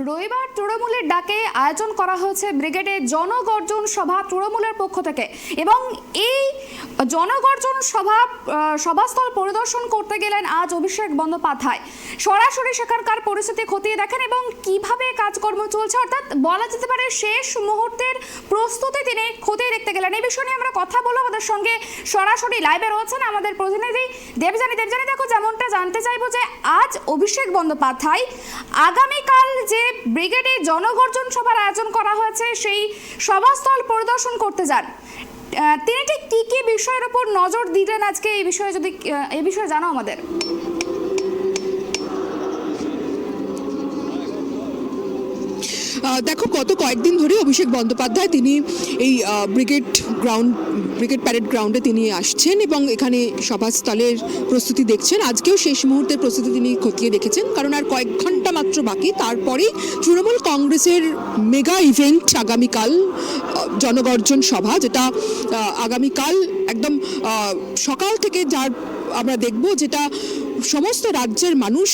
রবিবার তৃণমূলের ডাকে আয়োজন করা হয়েছে ব্রিগেডের জনগর্জন সভা তৃণমূলের পক্ষ থেকে এবং এই জনগর্জন সভাস্থল পরিদর্শন করতে গেলেন আজ অভিষেক বন্দ্যোপাধ্যায়। সরাসরি সেখানকার পরিস্থিতি খতিয়ে দেখেন এবং কিভাবে কাজকর্ম চলছে, অর্থাৎ বলা যেতে পারে শেষ মুহূর্তের প্রস্তুতি তিনি খতিয়ে দেখতে গেলেন। এই বিষয় নিয়ে আমরা কথা বলবো। আমাদের সঙ্গে সরাসরি লাইভে রয়েছেন আমাদের প্রতিনিধি দেবযানী। দেখো, যেমনটা জানতে চাইবো যে আজ অভিষেক বন্দ্যোপাধ্যায় আগামীকাল যে ব্রিগেডে জনগর্জন সভার আয়োজন করা হয়েছে সেই সভাস্থল পরিদর্শন করতে যান। তিনি ঠিক কি কি বিষয়ের উপর নজর দিলেন আজকে, এই বিষয়ে জানাও আমাদের। দেখো, গত কয়েকদিন ধরে অভিষেক বন্দ্যোপাধ্যায় তিনি এই ব্রিগেড প্যারেড গ্রাউন্ডে তিনি আসছেন এবং এখানে সভাস্থলের প্রস্তুতি দেখছেন। আজকেও শেষ মুহূর্তের প্রস্তুতি তিনি খতিয়ে দেখেছেন, কারণ আর কয়েক ঘন্টা মাত্র বাকি। তারপরেই তৃণমূল কংগ্রেসের মেগা ইভেন্ট আগামীকাল জনগর্জন সভা, যেটা আগামীকাল একদম সকাল থেকে যার আমরা দেখব, যেটা সমস্ত রাজ্যের মানুষ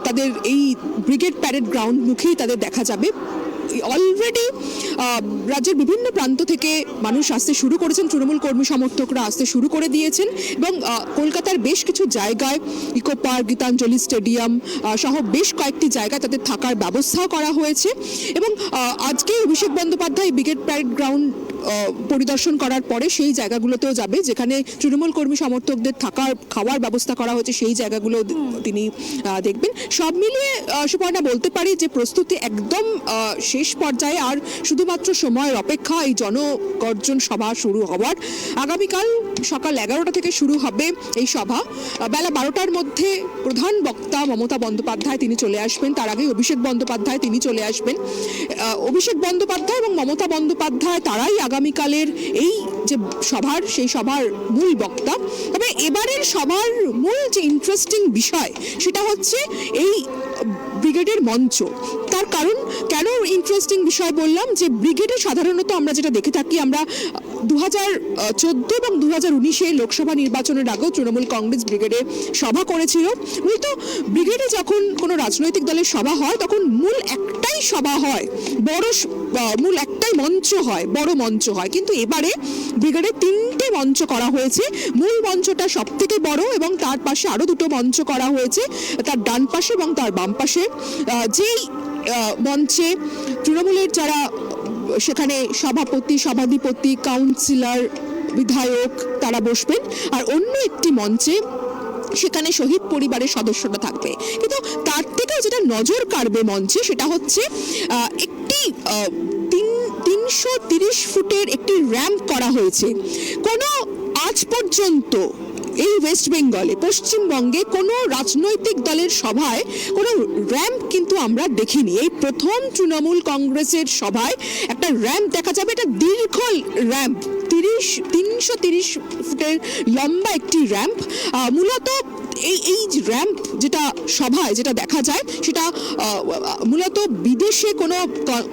তাদের এই ব্রিগেড প্যারেড গ্রাউন্ড মুখেই তাদের দেখা যাবে। অলরেডি রাজ্যের বিভিন্ন প্রান্ত থেকে মানুষ আসতে শুরু করেছেন, তৃণমূল কর্মী সমর্থকরা আসতে শুরু করে দিয়েছেন এবং কলকাতার বেশ কিছু জায়গায় ইকো পার্ক, গীতাঞ্জলি স্টেডিয়াম সহ বেশ কয়েকটি জায়গায় তাদের থাকার ব্যবস্থাও করা হয়েছে। এবং আজকে Abhishek Bandyopadhyay brigade parade ground পরিদর্শন করার পরে সেই জায়গাগুলোতেও যাবে যেখানে তৃণমূল কর্মী সমর্থকদের থাকার খাওয়ার ব্যবস্থা করা হয়েছে, সেই জায়গাগুলো তিনি দেখবেন। সব মিলিয়ে সুপর্ণা বলতে পারি যে প্রস্তুতি একদম শেষ পর্যায়ে, আর শুধুমাত্র সময়ের অপেক্ষা এই জনগর্জন সভা শুরু হওয়ার। আগামীকাল সকাল 11টা থেকে শুরু হবে এই সভা। বেলা 12টার মধ্যে প্রধান বক্তা মমতা বন্দ্যোপাধ্যায় তিনি চলে আসবেন, তার আগে অভিষেক বন্দ্যোপাধ্যায় তিনি চলে আসবেন। অভিষেক বন্দ্যোপাধ্যায় এবং মমতা বন্দ্যোপাধ্যায় তারাই আগামীকালের এই যে সভার, সেই সভার মূল বক্তা। তবে এবারের সভার মূল যে ইন্টারেস্টিং বিষয় সেটা হচ্ছে এই ব্রিগেডের মঞ্চ। তার কারণ কেন ইন্টারেস্টিং বিষয় বললাম, যে ব্রিগেডে সাধারণত আমরা যেটা দেখে থাকি, আমরা 2014 এবং 2019 লোকসভা নির্বাচনের আগেও তৃণমূল কংগ্রেস ব্রিগেডে সভা করেছিল। মূলত ব্রিগেডে যখন কোনো রাজনৈতিক দলের সভা হয় তখন মূল একটাই সভা হয়, মূল একটাই মঞ্চ হয়, বড় মঞ্চ হয়। কিন্তু এবারে ব্রিগেডে 3টে মঞ্চ করা হয়েছে। মূল মঞ্চটা সব থেকে বড় এবং তার পাশে আরো 2টো মঞ্চ করা হয়েছে, তার ডান পাশে এবং তার বাম পাশে। যেই মঞ্চে তৃণমূলের যারা সেখানে সভাধিপতি, কাউন্সিলর, বিধায়ক তারা বসবেন, আর অন্য একটি মঞ্চে সেখানে শহীদ পরিবারের সদস্যরা থাকবে। কিন্তু তার থেকেও যেটা নজর কাড়বে মঞ্চে, সেটা হচ্ছে একটি 330 ফুটের একটি র্যাম্প করা হয়েছে। কোনো আজ পর্যন্ত এই ওয়েস্ট বেঙ্গলে, পশ্চিমবঙ্গে কোনো রাজনৈতিক দলের সভায় কোনো র্যাম্প কিন্তু আমরা দেখিনি। এই প্রথম তৃণমূল কংগ্রেসের সভায় একটা র্যাম্প দেখা যাবে। এটা দীর্ঘ র্যাম্প, 330 ফুটের লম্বা একটি র্যাম্প। মূলত এই র্যাম্প যেটা সভায় যেটা দেখা যায়, সেটা মূলত বিদেশে কোনো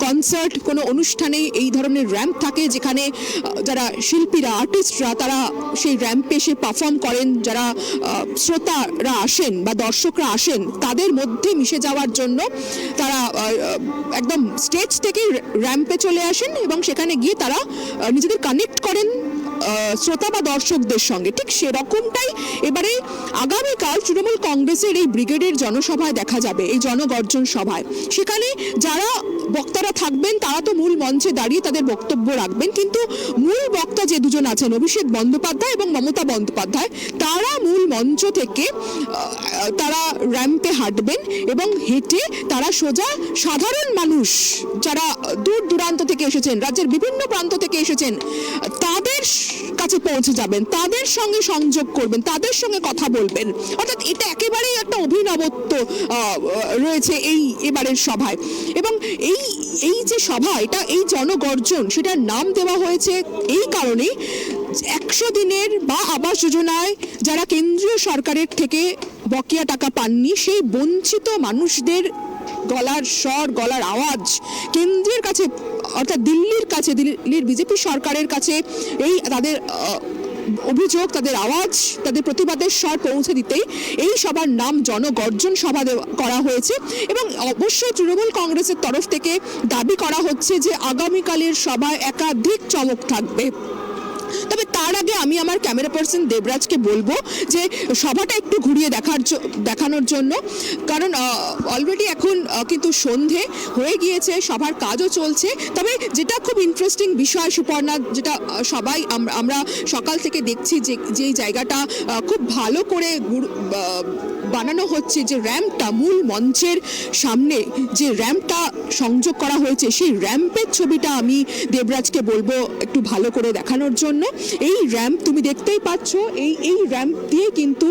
কনসার্ট, কোনো অনুষ্ঠানে এই ধরনের র্যাম্প থাকে, যেখানে যারা শিল্পীরা, আর্টিস্টরা তারা সেই র্যাম্পে এসে পারফর্ম করেন। যারা শ্রোতারা আসেন বা দর্শকরা আসেন তাদের মধ্যে মিশে যাওয়ার জন্য তারা একদম স্টেজ থেকে র্যাম্পে চলে আসেন এবং সেখানে গিয়ে তারা নিজেদের কানেক্ট করেন শ্রোতা বা দর্শকদের সঙ্গে। ঠিক সেরকমটাই এবারে আগামীকাল তৃণমূল কংগ্রেসের এই ব্রিগেডের জনসভায় দেখা যাবে, এই জনগর্জন সভায়। সেখানে যারা বক্তারা থাকবেন তারা তো মূল মঞ্চে দাঁড়িয়ে তাদের বক্তব্য রাখবেন, কিন্তু মূল বক্তা যে দুজন আছেন, অভিষেক বন্দ্যোপাধ্যায় এবং মমতা বন্দ্যোপাধ্যায়, তারা মূল মঞ্চ থেকে তারা র্যাম্পে হাঁটবেন এবং হেঁটে তারা সোজা সাধারণ মানুষ যারা দূর দূরান্ত থেকে এসেছেন, রাজ্যের বিভিন্ন প্রান্ত থেকে এসেছেন, তাদের কাছে পৌঁছে যাবেন, তাদের সঙ্গে সংযোগ করবেন, তাদের সঙ্গে কথা বলবেন। অর্থাৎ এটা একেবারেই একটা অভিনবত্ব রয়েছে এই এবারের সভায়। এবং এই যে সভা, এটা এই জনগর্জন, সেটার নাম দেওয়া হয়েছে এই কারণে 100 দিনের বা আবাস যোজনায় যারা কেন্দ্রীয় সরকারের থেকে বকেয়া টাকা পাননি, সেই বঞ্চিত মানুষদের গলার স্বর, গলার আওয়াজ কেন্দ্রের কাছে, অর্থাৎ দিল্লির বিজেপি সরকারের কাছে এই তাদের অভিযোগ, তাদের আওয়াজ, তাদের প্রতিবাদের স্বর পৌঁছে দিতেই এই সভার নাম জনগর্জন সভা করা হয়েছে। এবং অবশ্যই তৃণমূল কংগ্রেসের তরফ থেকে দাবি করা হচ্ছে যে আগামীকালের সভায় একাধিক চমক থাকবে। তবে তার আগে আমি আমার ক্যামেরা পার্সন দেবরাজকে বলবো যে সভাটা একটু ঘুরিয়ে দেখানোর জন্য, কারণ অলরেডি এখন কিন্তু সন্ধে হয়ে গিয়েছে, সভার কাজও চলছে। তবে যেটা খুব ইন্টারেস্টিং বিষয় সুপর্ণা, যেটা সবাই আমরা সকাল থেকে দেখছি যে জায়গাটা খুব ভালো করে বানানো হচ্ছে, যে র্যাম্পটা মূল মঞ্চের সামনে যে র্যাম্পটা সংযোগ করা হয়েছে, সেই র্যাম্পের ছবিটা আমি দেবরাজকে বলবো একটু ভালো করে দেখানোর জন্য। এই র্যাম্প তুমি দেখতেই পাচ্ছ, এই র্যাম্প দিয়ে কিন্তু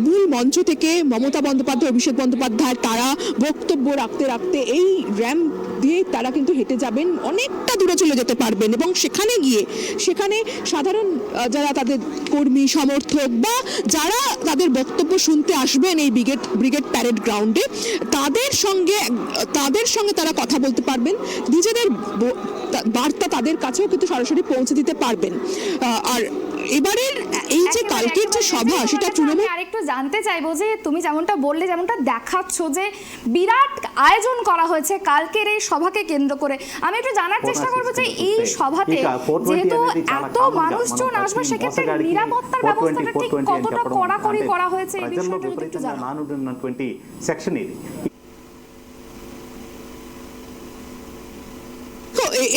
মূল মঞ্চ থেকে মমতা বন্দ্যোপাধ্যায়, অভিষেক বন্দ্যোপাধ্যায় তারা বক্তব্য রাখতে রাখতে এই র্যাম্প দিয়ে তারা কিন্তু হেঁটে যাবেন, অনেকটা দূরে চলে যেতে পারবেন। এবং সেখানে গিয়ে সেখানে সাধারণ যারা তাদের কর্মী সমর্থক বা যারা তাদের বক্তব্য শুনতে আসবেন এই ব্রিগেড প্যারেড গ্রাউন্ডে, তাদের সঙ্গে তারা কথা বলতে পারবেন, নিজেদের বার্তা তাদের কাছেও কিন্তু সরাসরি পৌঁছে দিতে পারবেন। আর এবারের এই যে কালকের যে সভা, সেটা তৃণমূল আরেকটু জানতে চাইবো যে তুমি যেমনটা বললে, যেমনটা দেখাচ্ছ যে বিরাট আয়োজন করা হয়েছে কালকের এই সভাকে কেন্দ্র করে, আমি একটু জানার চেষ্টা করবো যে এই সভাতে যেহেতু এত মানুষজন আসবে, সেক্ষেত্রে নিরাপত্তার ব্যবস্থাটা ঠিক কতটা কড়াকড়ি করা হয়েছে এই বিষয়টা যদি একটু জানাও।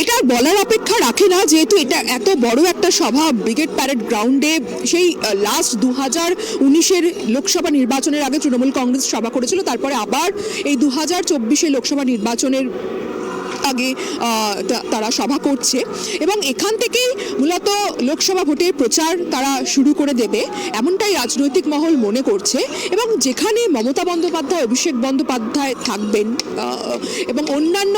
এটা বলার অপেক্ষা রাখে না, যেহেতু এটা এত বড় একটা সভা ব্রিগেড প্যারেড গ্রাউন্ডে। সেই লাস্ট 2019-এর লোকসভা নির্বাচনের আগে তৃণমূল কংগ্রেস সভা করেছিল, তারপরে আবার এই 2024-এর লোকসভা নির্বাচনের আগে তারা সভা করছে এবং এখান থেকেই মূলত লোকসভা ভোটের প্রচার তারা শুরু করে দেবে, এমনটাই রাজনৈতিক মহল মনে করছে। এবং যেখানে মমতা বন্দ্যোপাধ্যায়, অভিষেক বন্দ্যোপাধ্যায় থাকবেন এবং অন্যান্য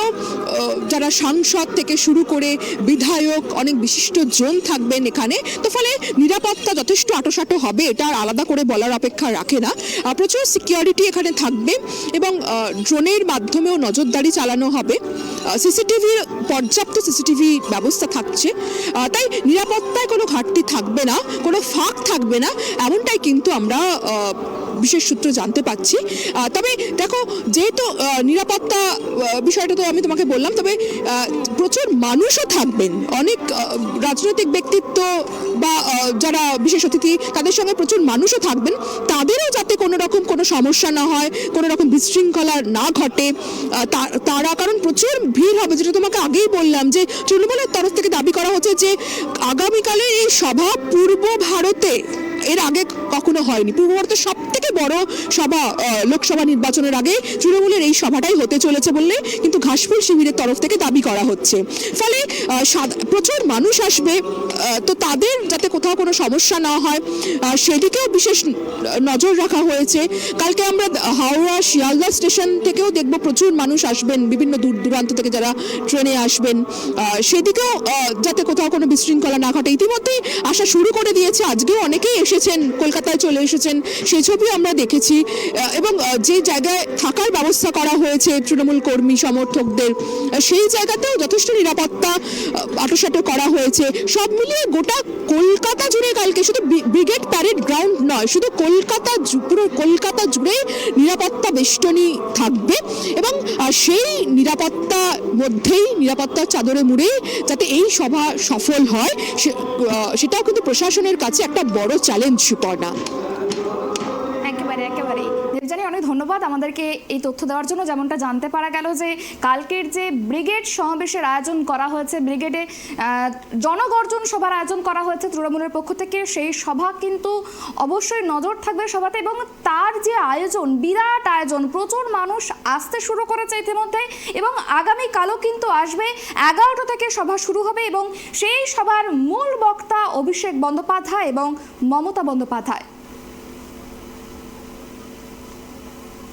যারা সাংসদ থেকে শুরু করে বিধায়ক, অনেক বিশিষ্ট জন থাকবেন এখানে, তো ফলে নিরাপত্তা যথেষ্ট আঁটোসাঁটো হবে, এটা আর আলাদা করে বলার অপেক্ষা রাখে না। প্রচুর সিকিউরিটি এখানে থাকবে এবং ড্রোনের মাধ্যমেও নজরদারি চালানো হবে, পর্যাপ্ত সিসিটিভি ব্যবস্থা থাকছে, তাই নিরাপত্তায় কোনো ঘাটতি থাকবে না, কোনো ফাঁক থাকবে না, এমনটাই কিন্তু আমরা বিশেষ সূত্র জানতে পাচ্ছি। তবে দেখো, যেহেতু নিরাপত্তা বিষয়টা তো আমি তোমাকে বললাম, তবে প্রচুর মানুষও থাকবেন, অনেক রাজনৈতিক ব্যক্তিত্ব বা যারা বিশেষ অতিথি তাদের সঙ্গে প্রচুর মানুষও থাকবেন, তাদেরও যাতে কোনো রকম কোনো সমস্যা না হয়, কোনো রকম বিশৃঙ্খলা না ঘটে তারা, কারণ প্রচুর ভিড় হবে, যেটা তোমাকে আগেই বললাম যে তৃণমূলের তরফ থেকে দাবি করা হচ্ছে যে আগামীকালের এই সভা পূর্ব ভারতে এর আগে কখনো হয়নি, পূর্ব ভারতের সব থেকে বড় সভা লোকসভা নির্বাচনের আগে তৃণমূলের এই সভাটাই হতে চলেছে বললে কিন্তু ঘাসফুল শিবিরের তরফ থেকে দাবি করা হচ্ছে। ফলে প্রচুর মানুষ আসবে, তো তাদের যাতে কোথাও কোনো সমস্যা না হয় সেদিকেও বিশেষ নজর রাখা হয়েছে। কালকে আমরা হাওড়া শিয়ালদা স্টেশন থেকেও দেখব প্রচুর মানুষ আসবেন, বিভিন্ন দূর দূরান্ত থেকে যারা ট্রেনে আসবেন, সেদিকেও যাতে কোথাও কোনো বিশৃঙ্খলা না ঘটে ইতিমধ্যেই আসা শুরু করে দিয়েছে। আজকেও অনেকেই এসেছেন, কলকাতায় চলে এসেছেন, সেই ছবি আমরা দেখেছি। এবং যে জায়গায় থাকার ব্যবস্থা করা হয়েছে তৃণমূল কর্মী সমর্থকদের, সেই জায়গাতেও যথেষ্ট নিরাপত্তা আঁটোসাঁটো করা হয়েছে। সব মিলিয়ে গোটা কলকাতা জুড়ে কালকে শুধু ব্রিগেড প্যারেড গ্রাউন্ড নয়, শুধু পুরো কলকাতা জুড়ে নিরাপত্তা বেষ্টনী থাকবে এবং সেই নিরাপত্তার মধ্যেই, নিরাপত্তার চাদরে মুড়েই যাতে এই সভা সফল হয়, সেটাও কিন্তু প্রশাসনের কাছে একটা বড় চ্যালেঞ্জ সুপর্ণা। একেবারে জানি, অনেক ধন্যবাদ আমাদেরকে এই তথ্য দেওয়ার জন্য। যেমনটা জানতে পারা গেল যে কালকের যে ব্রিগেড সমাবেশের আয়োজন করা হয়েছে, ব্রিগেডে জনগর্জন সভার আয়োজন করা হয়েছে তৃণমূলের পক্ষ থেকে, সেই সভা কিন্তু অবশ্যই নজর থাকবে সভাতে এবং তার যে আয়োজন, বিরাট আয়োজন, প্রচুর মানুষ আসতে শুরু করেছে ইতিমধ্যে এবং আগামীকালও কিন্তু আসবে। 11টা থেকে সভা শুরু হবে এবং সেই সভার মূল বক্তা অভিষেক বন্দ্যোপাধ্যায় এবং মমতা বন্দ্যোপাধ্যায়।